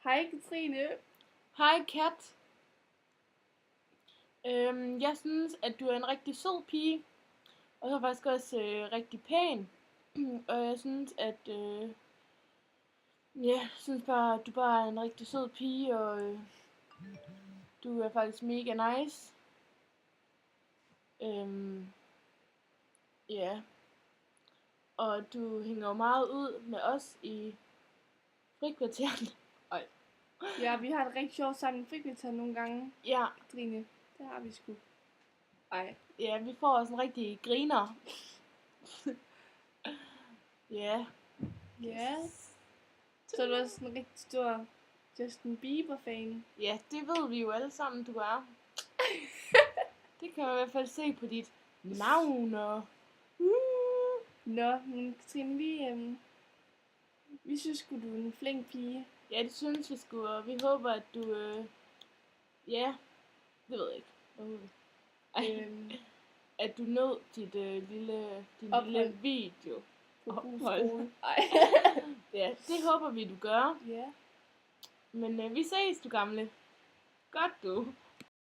Hej Katrine. Hej Kat. Jeg synes, at du er en rigtig sød pige, og du er faktisk også rigtig pæn. Og jeg synes, at jeg synes bare, at du bare er en rigtig sød pige, og du er faktisk mega nice. Ja, og du hænger jo meget ud med os i frikvarteren. Ja, vi har et rigtig sjovt sammen i frikvarteret nogle gange, Ja, Katrine. Det har vi sgu. Ej. ja, vi får også en rigtig griner. Ja. Ja. Så er du også en rigtig stor Justin Bieber-fan. Ja, det ved vi jo alle sammen, du er. Det kan man i hvert fald se på dit navn og... Nå, men Katrine, vi synes sgu, du er en flink pige. Ja, det synes vi sgu, og vi håber, at du... Ja, det ved jeg ikke. At du nåede din lille video. På Brugsskole. Ja, det håber vi, du gør. Ja. Men vi ses, du gamle. Godt, du.